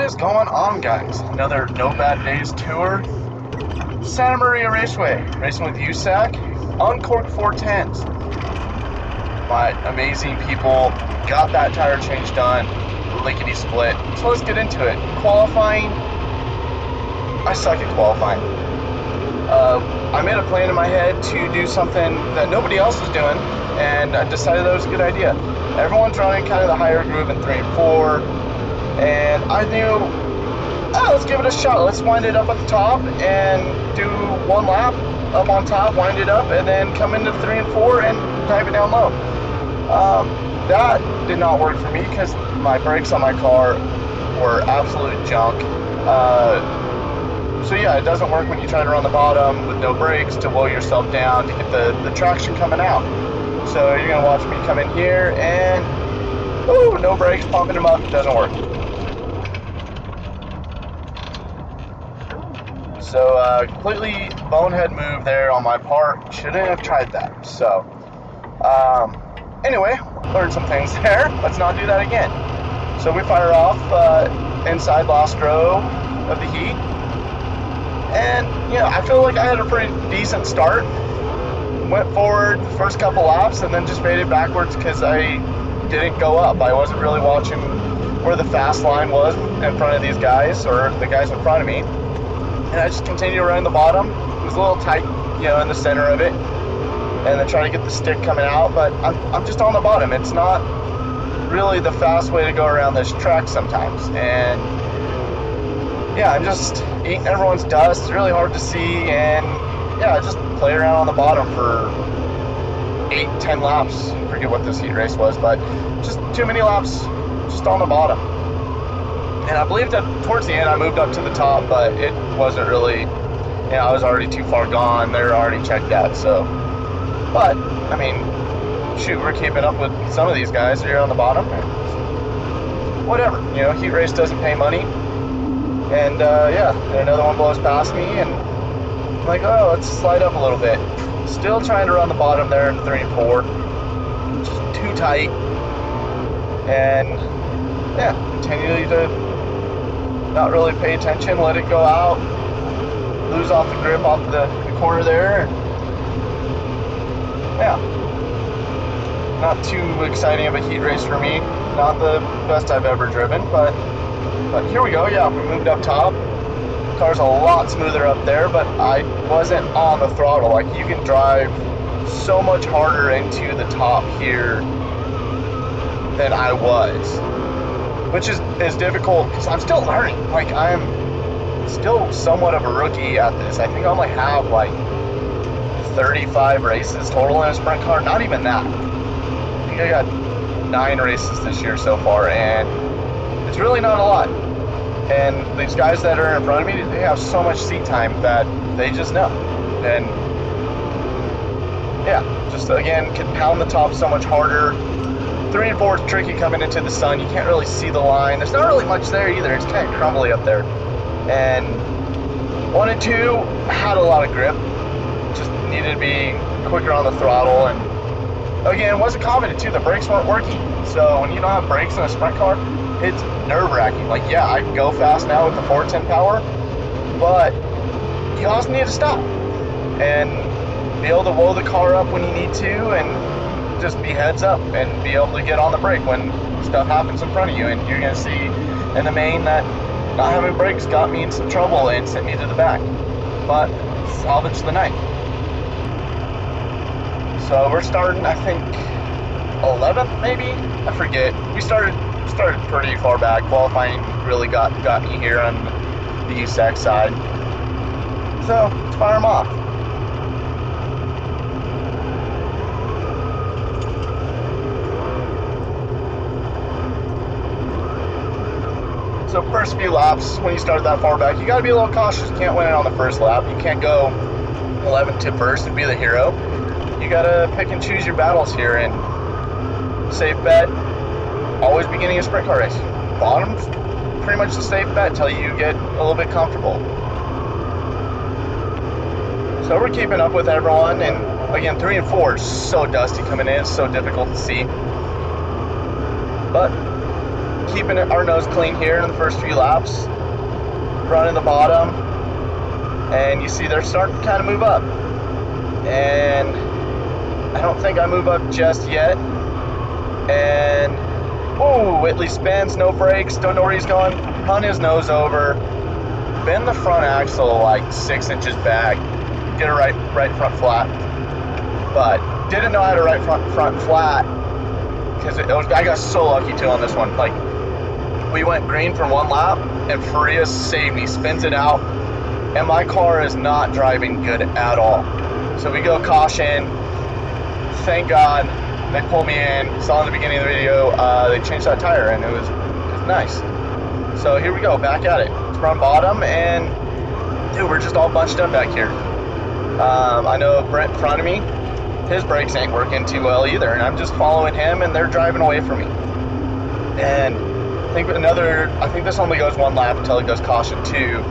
is going on, guys? Another No Bad Days tour. Santa Maria Raceway, racing with Usac, uncorked 410s. My amazing people got that tire change done, lickety split. So let's get into it. Qualifying, I suck at qualifying. I made a plan in my head to do something that nobody else is doing, and I decided that was a good idea. Everyone's running kind of the higher groove in 3 and 4, and I knew, let's give it a shot. Let's wind it up at the top and do one lap up on top, wind it up, and then come into 3 and 4 and dive it down low. That did not work for me because my brakes on my car were absolute junk. So yeah, it doesn't work when you try to run the bottom with no brakes to blow yourself down to get the traction coming out. So you're going to watch me come in here and, no brakes, pumping them up, doesn't work. So completely bonehead move there on my part. Shouldn't have tried that. So anyway, learned some things there. Let's not do that again. So we fire off inside last row of the heat. And, I feel like I had a pretty decent start. Went forward the first couple laps and then just faded backwards because I didn't go up. I wasn't really watching where the fast line was in front of these guys or the guys in front of me. And I just continued around the bottom. It was a little tight, in the center of it. And then trying to get the stick coming out. But I'm just on the bottom. It's not really the fast way to go around this track sometimes. And I'm just eating everyone's dust. It's really hard to see, and I just played around on the bottom for 8-10 laps. I forget what this heat race was, but just too many laps just on the bottom. And I believe that towards the end I moved up to the top, but it wasn't really, I was already too far gone. They're already checked out, so. But, shoot, we're keeping up with some of these guys here on the bottom. Whatever, heat race doesn't pay money. And another one blows past me, and I'm like, let's slide up a little bit. Still trying to run the bottom there in 3 and 4. Just too tight. And, continually to not really pay attention, let it go out, lose off the grip off the corner there. And, not too exciting of a heat race for me. Not the best I've ever driven, but here we go. We moved up top. Car's a lot smoother up there, but I wasn't on the throttle. Like, you can drive so much harder into the top here than I was, which is difficult because I'm still learning. Like, I'm still somewhat of a rookie at this. I think I only have 35 races total in a sprint car. Not even that. I think I got 9 races this year so far, and it's really not a lot. And these guys that are in front of me, they have so much seat time that they just know. And just again, can pound the top so much harder. 3 and 4 is tricky coming into the sun. You can't really see the line. There's not really much there either. It's kind of crumbly up there. And 1 and 2 had a lot of grip. Just needed to be quicker on the throttle. And again, wasn't confident too. The brakes weren't working. So when you don't have brakes in a sprint car, it's nerve-wracking. Like, I can go fast now with the 410 power, but you also need to stop and be able to blow the car up when you need to, and just be heads up and be able to get on the brake when stuff happens in front of you. And you're going to see in the main that not having brakes got me in some trouble and sent me to the back, but salvaged the night. So we're starting, I think, 11th maybe? I forget. We started pretty far back. Qualifying really got me here on the Usac side. So let's fire them off. So first few laps, when you start that far back, you got to be a little cautious. You can't win it on the first lap. You can't go 11th to first and be the hero. You got to pick and choose your battles here, and safe bet. Always beginning a sprint car race. Bottom's pretty much the safe bet until you get a little bit comfortable. So we're keeping up with everyone, and again, 3 and 4 is so dusty coming in. It's so difficult to see. But keeping our nose clean here in the first few laps, running the bottom, and you see they're starting to kind of move up. And I don't think I move up just yet. And, ooh, Whitley spins, no brakes, don't know where he's going, run his nose over, bend the front axle like 6 inches back, get a right front flat. But didn't know I had a right front flat, because I got so lucky too on this one. Like, we went green for one lap, and Faria saved me, spins it out, and my car is not driving good at all. So we go caution. Thank God they pulled me in. Saw in the beginning of the video, they changed that tire, and it was nice. So here we go, back at it. It's front bottom, and dude, we're just all bunched up back here. I know Brent in front of me, his brakes ain't working too well either, and I'm just following him, and they're driving away from me. And I think this only goes one lap until it goes caution 2.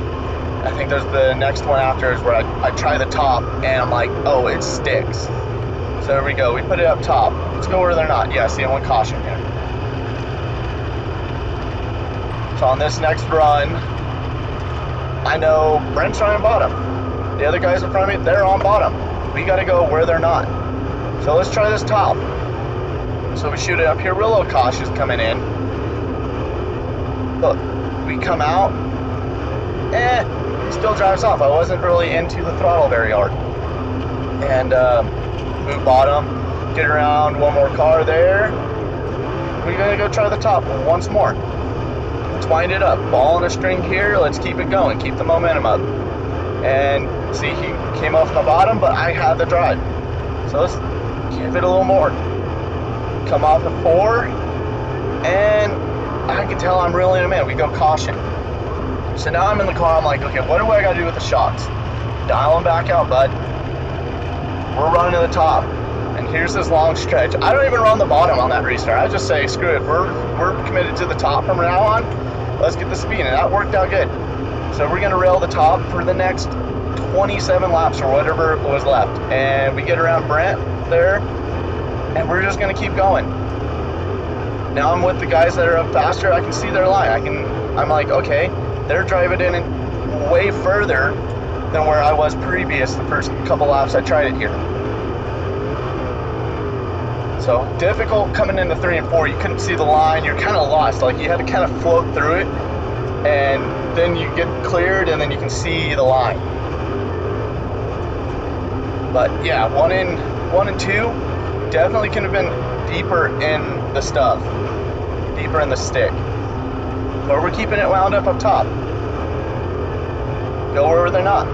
I think there's the next one after is where I try the top, and I'm like, oh, it sticks. So there we go, we put it up top. Let's go where they're not. Yeah, see, I want caution here. So on this next run, I know Brent's running bottom. The other guys in front of me, they're on bottom. We gotta go where they're not. So let's try this top. So we shoot it up here, we're a little cautious coming in. Look, we come out, still drives off. I wasn't really into the throttle very hard. And move bottom, get around one more car there. We're gonna go try the top once more. Let's wind it up. Ball on a string here, let's keep it going, keep the momentum up. And see, he came off the bottom, but I had the drive. So let's give it a little more. Come off the 4, and I can tell I'm reeling him in. We go caution. So now I'm in the car, I'm like, okay, what do I gotta do with the shocks? Dial them back out, bud. We're running to the top. And here's this long stretch. I don't even run the bottom on that restart. I just say, screw it, we're committed to the top from now on. Let's get the speed, and that worked out good. So we're gonna rail the top for the next 27 laps or whatever was left. And we get around Brent there, and we're just gonna keep going. Now I'm with the guys that are up faster. I can see their line. I'm like, okay, they're driving in way further than where I was previous the first couple laps I tried it here. So difficult coming into 3 and 4. You couldn't see the line. You're kind of lost. Like, you had to kind of float through it, and then you get cleared, and then you can see the line. But yeah, 1 and 2 definitely could have been deeper in the stuff, deeper in the stick. But we're keeping it wound up top. Go where they're not.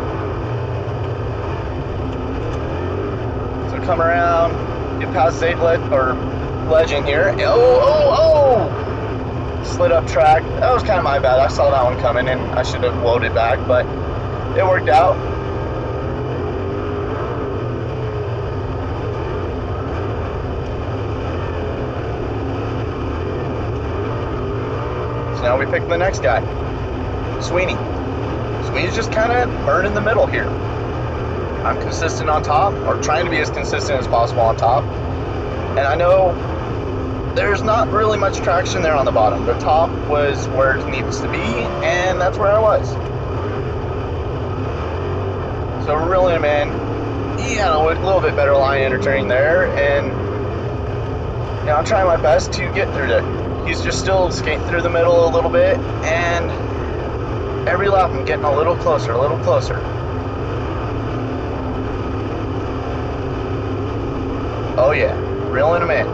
So come around, get past Zaid Legend here. Oh! Slid up track. That was kind of my bad. I saw that one coming, and I should have loaded back, but it worked out. So now we pick the next guy, Sweeney. Sweeney's just kind of burning the middle here. I'm consistent on top, or trying to be as consistent as possible on top. And I know there's not really much traction there on the bottom. The top was where it needs to be, and that's where I was. So we're reeling him in. He had a little bit better line entering there, and you know, I'm trying my best to get through there. He's just still skating through the middle a little bit, and every lap I'm getting a little closer, a little closer. Oh yeah, reeling him in.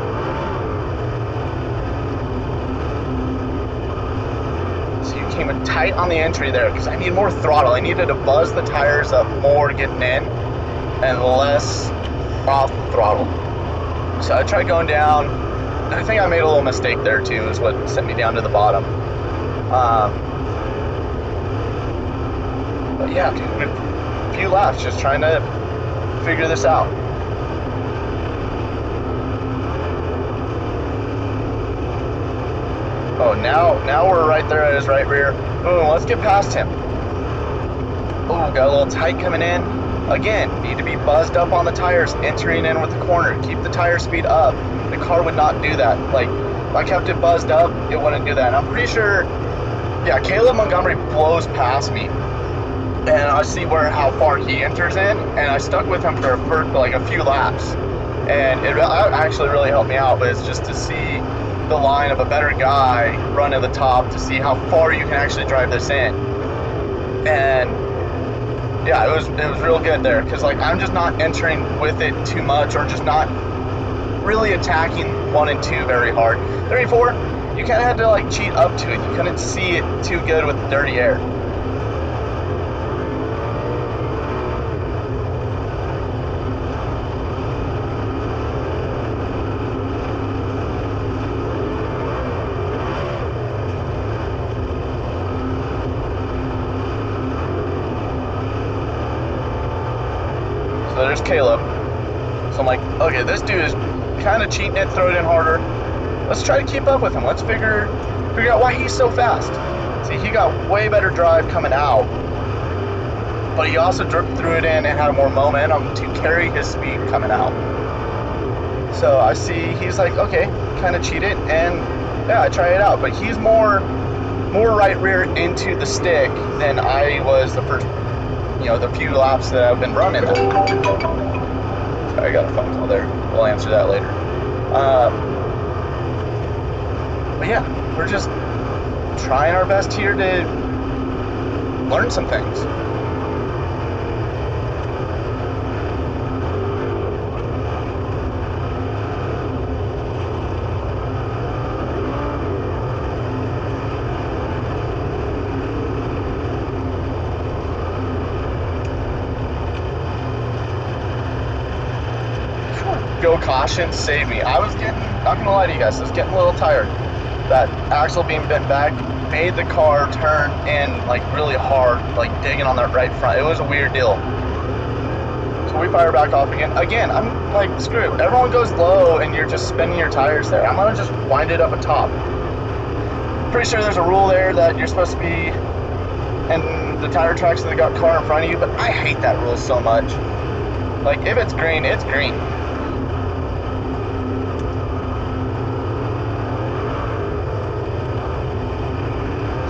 So you came in tight on the entry there, because I need more throttle. I needed to buzz the tires up more getting in, and less off the throttle. So I tried going down. I think I made a little mistake there too, is what sent me down to the bottom. But yeah, dude, a few laps just trying to figure this out. Oh, now we're right there at his right rear. Boom, let's get past him. Oh, got a little tight coming in. Again, need to be buzzed up on the tires, entering in with the corner. Keep the tire speed up. The car would not do that. Like, If I kept it buzzed up, it wouldn't do that. And I'm pretty sure, yeah, Caleb Montgomery blows past me. And I see how far he enters in, and I stuck with him for like a few laps. And it actually really helped me out, was just to see the line of a better guy run to the top to see how far you can actually drive this in. And yeah, it was real good there, because like I'm just not entering with it too much, or just not really attacking 1 and 2 very hard. 3 and 4, you kind of had to like cheat up to it. You couldn't see it too good with the dirty air. So there's Caleb. So I'm like, okay, this dude is kind of cheating it, throw it in harder. Let's try to keep up with him. Let's figure out why he's so fast. See, he got way better drive coming out, but he also threw it in and had more momentum to carry his speed coming out. So I see he's like, okay, kind of cheated, and yeah, I try it out. But he's more right rear into the stick than I was the first, the few laps that I've been running. I got a phone call there. We'll answer that later. But yeah, we're just trying our best here to learn some things. Go caution, save me. I was not gonna lie to you guys, I was getting a little tired. That axle being bent back made the car turn in like really hard, like digging on that right front. It was a weird deal. So we fire back off again. Again, I'm like, screw it. Everyone goes low and you're just spinning your tires there. I'm gonna just wind it up at top. Pretty sure there's a rule there that you're supposed to be in the tire tracks of the car in front of you, but I hate that rule so much. Like, if it's green, it's green.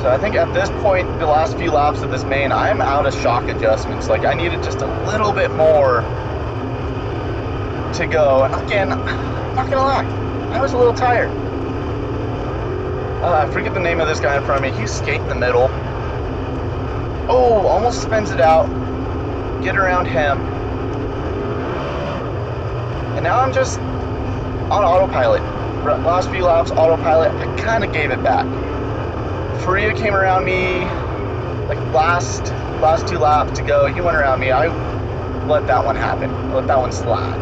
So I think at this point, the last few laps of this main, I'm out of shock adjustments. Like, I needed just a little bit more to go. And again, I'm not gonna lie, I was a little tired. I forget the name of this guy in front of me. He's skating the middle. Oh, almost spins it out. Get around him. And now I'm just on autopilot. Last few laps, autopilot. I kind of gave it back. Faria came around me, like last 2 laps to go. He went around me. I let that one happen. I let that one slide.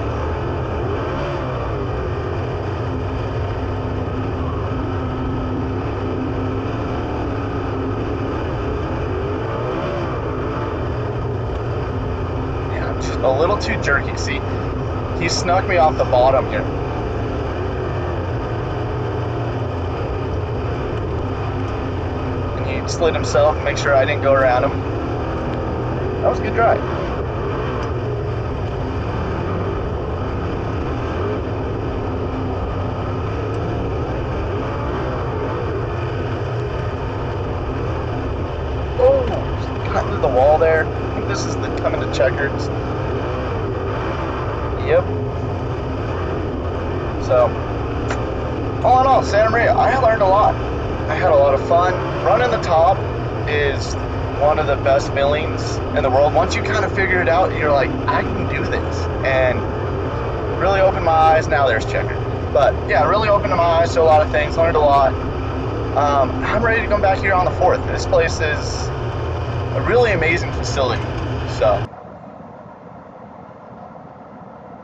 Yeah, I'm just a little too jerky. See, he snuck me off the bottom here. Slid himself and make sure I didn't go around him. That was a good drive. Oh, cut into the wall there. I think this is the coming to checkers. Yep. So, all in all, Santa Maria, I learned a lot. I had a lot of fun. Running the top is one of the best feelings in the world. Once you kind of figure it out, you're like, I can do this. And really opened my eyes. Now there's checker. But yeah, really opened my eyes to a lot of things. Learned a lot. I'm ready to come back here on the 4th. This place is a really amazing facility. So